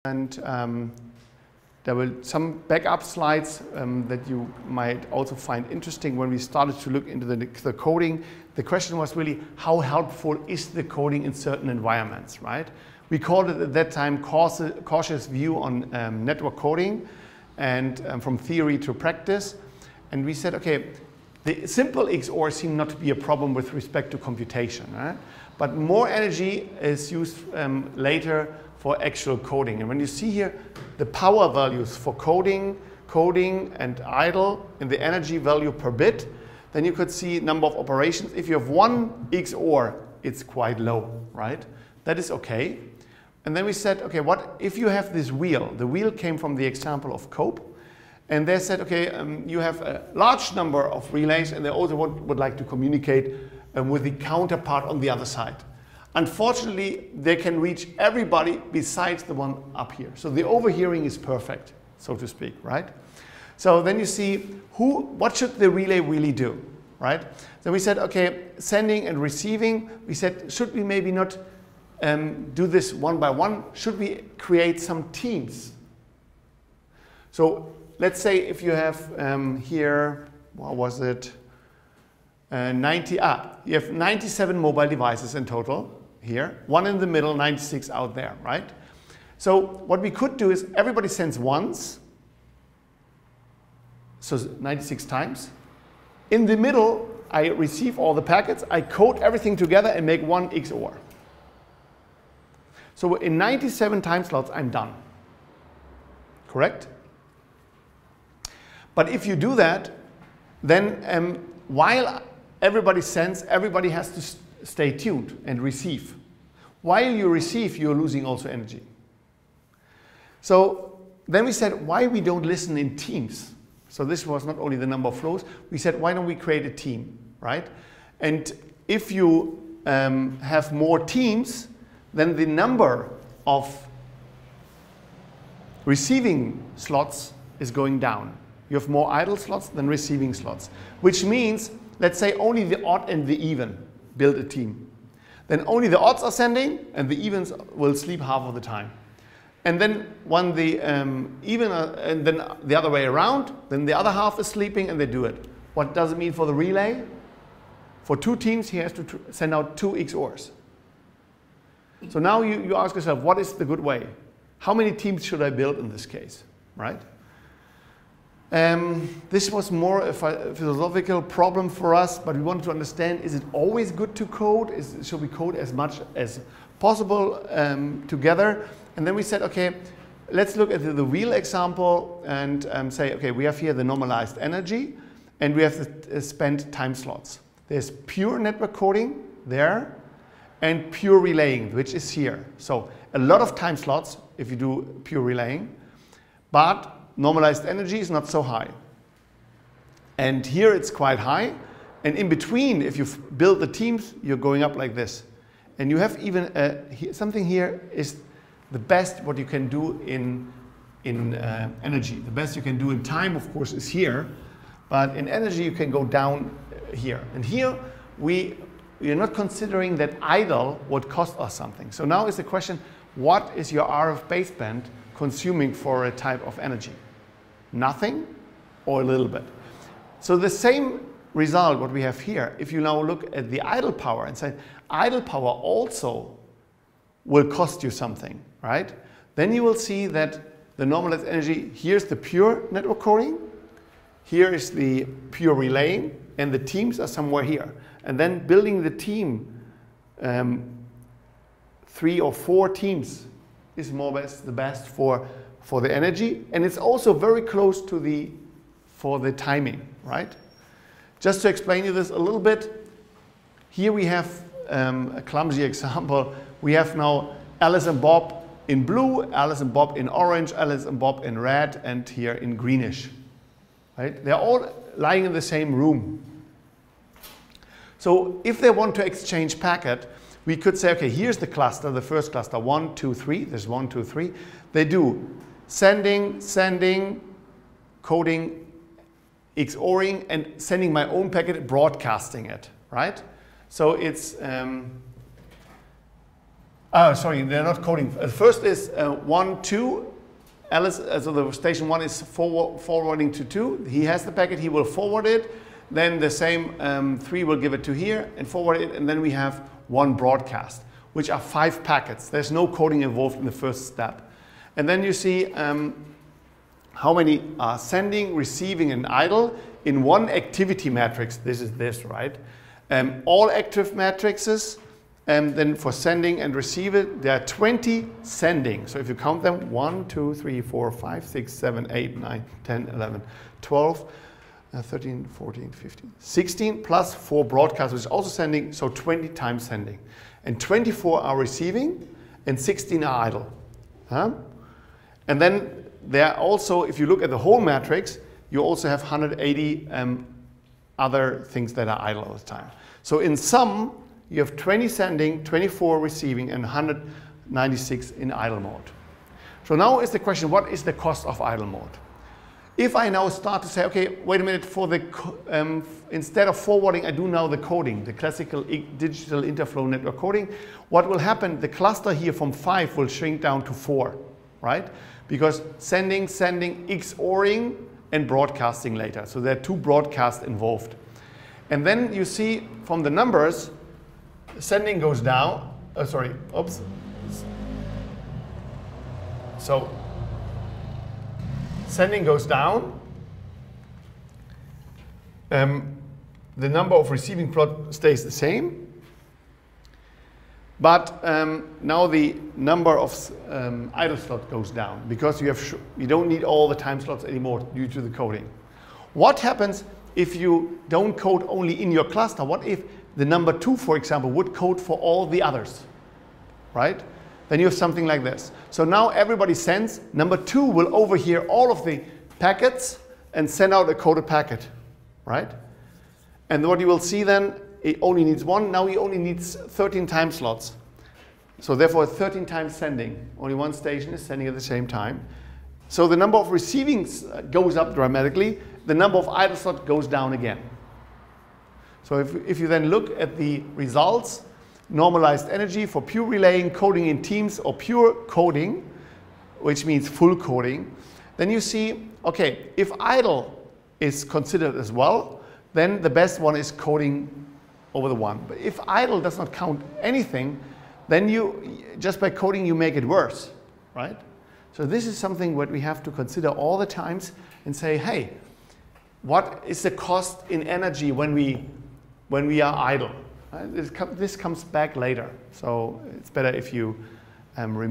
And there were some backup slides that you might also find interesting when we started to look into the coding. The question was really, how helpful is the coding in certain environments, right? We called it at that time cautious view on network coding and from theory to practice. And we said, okay, the simple XOR seemed not to be a problem with respect to computation, right? But more energy is used later for actual coding. And when you see here the power values for coding and idle and the energy value per bit, then you could see number of operations. If you have one XOR, it's quite low, right? That is okay. And then we said, okay, what if you have this wheel? The wheel came from the example of Cope. And they said, okay, you have a large number of relays and they also would like to communicate with the counterpart on the other side. Unfortunately, they can reach everybody besides the one up here. So the overhearing is perfect, so to speak, right? So then you see what should the relay really do, right? Then we said, okay, sending and receiving. We said, should we maybe not do this one by one? Should we create some teams? So let's say if you have here, what was it? You have 97 mobile devices in total here, one in the middle, 96 out there, right? So what we could do is everybody sends once, so 96 times. In the middle, I receive all the packets, I code everything together and make one XOR. So in 97 time slots, I'm done. Correct? But if you do that, then while everybody sends, everybody has to stay tuned and receive. While you receive, you're losing also energy. So then we said, why we don't listen in teams? So this was not only the number of flows. We said, why don't we create a team, right? And if you have more teams, then the number of receiving slots is going down. You have more idle slots than receiving slots, which means, let's say only the odd and the even build a team. Then only the odds are sending and the evens will sleep half of the time. And then when the even and then the other way around, then the other half is sleeping and they do it. What does it mean for the relay? For two teams, he has to send out 2 XORs. So now you ask yourself, what is the good way? How many teams should I build in this case, right? This was more a philosophical problem for us, but we wanted to understand, is it always good to code? Should we code as much as possible together? And then we said, okay, let's look at the wheel example and say, okay, we have here the normalized energy and we have the spent time slots. There's pure network coding there and pure relaying, which is here. So a lot of time slots if you do pure relaying, but normalized energy is not so high. And here it's quite high. And in between, if you build the teams, you're going up like this. And you have even something here is the best what you can do in energy. The best you can do in time, of course, is here. But in energy, you can go down here. And here, we are not considering that idle would cost us something. So now is the question, what is your RF baseband consuming for a type of energy? Nothing or a little bit. So the same result what we have here, if you now look at the idle power and say idle power also will cost you something, right? Then you will see that the normalized energy, here's the pure network coding, here is the pure relaying, and the teams are somewhere here. And then building the team, 3 or 4 teams is more or less the best for the energy, and it's also very close to for the timing, right? Just to explain you this a little bit, here we have a clumsy example. We have now Alice and Bob in blue, Alice and Bob in orange, Alice and Bob in red, and here in greenish, right? They're all lying in the same room. So if they want to exchange packet, we could say, okay, here's the cluster, the first cluster, 1, 2, 3, there's 1, 2, 3. They do sending, coding, XORing, and sending my own packet, broadcasting it, right? So it's Oh, sorry, they're not coding. First is 1, 2. Alice, so the station 1 is forwarding to 2. He has the packet, he will forward it. Then the same 3 will give it to here and forward it. And then we have 1 broadcast, which are 5 packets. There's no coding involved in the first step. And then you see how many are sending, receiving, and idle in one activity matrix. This is this, right? All active matrices. And then for sending and receive it, there are 20 sending. So if you count them, 1, 2, 3, 4, 5, 6, 7, 8, 9, 10, 11, 12, 13, 14, 15, 16, plus 4 broadcasts, which is also sending, so 20 times sending. And 24 are receiving, and 16 are idle. Huh? And then there are also, if you look at the whole matrix, you also have 180 other things that are idle all the time. So in sum, you have 20 sending, 24 receiving, and 196 in idle mode. So now is the question, what is the cost of idle mode? If I now start to say, okay, wait a minute, for the instead of forwarding, I do now the coding, the classical digital interflow network coding, what will happen, the cluster here from 5 will shrink down to 4, right? Because sending, XORing, and broadcasting later. So there are 2 broadcasts involved. And then you see from the numbers, sending goes down, So sending goes down. The number of receiving plot stays the same. But now the number of idle slot goes down because you don't need all the time slots anymore due to the coding. What happens if you don't code only in your cluster? What if the number 2, for example, would code for all the others, right? Then you have something like this. So now everybody sends. Number 2 will overhear all of the packets and send out a coded packet, right? And what you will see then, it only needs 1. Now he only needs 13 time slots. So therefore 13 times sending. Only 1 station is sending at the same time. So the number of receivings goes up dramatically. The number of idle slots goes down again. So if you then look at the results, normalized energy for pure relaying, coding in teams, or pure coding, which means full coding, then you see, okay, if idle is considered as well, then the best one is coding over the 1. But if idle does not count anything, then just by coding you make it worse, right? So this is something that we have to consider all the times and say, hey, what is the cost in energy when we are idle? This comes back later, so it's better if you remember.